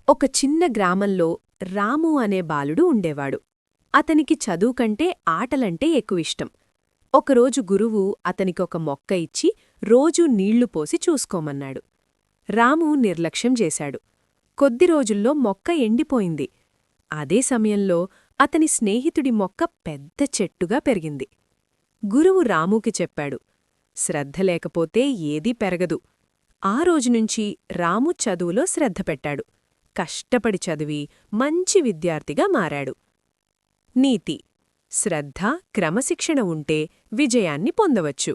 ఒక చిన్న గ్రామంలో రాము అనే బాలుడు ఉండేవాడు. అతనికి చదువుకంటే ఆటలంటే ఎక్కువిష్టం. ఒకరోజు గురువు అతనికొక మొక్క ఇచ్చి రోజూ నీళ్లు పోసి చూసుకోమన్నాడు. రాము నిర్లక్ష్యం చేశాడు. కొద్ది రోజుల్లో మొక్క ఎండిపోయింది. అదే సమయంలో అతని స్నేహితుడి మొక్క పెద్ద చెట్టుగా పెరిగింది. గురువు రాముకి చెప్పాడు, శ్రద్ధ లేకపోతే ఏదీ పెరగదు. ఆ రోజునుంచి రాము చదువులో శ్రద్ధ పెట్టాడు. కష్టపడి చదివి మంచి విద్యార్థిగా మారాడు. నీతి: శ్రద్ధ, క్రమశిక్షణ ఉంటే విజయాన్ని పొందవచ్చు.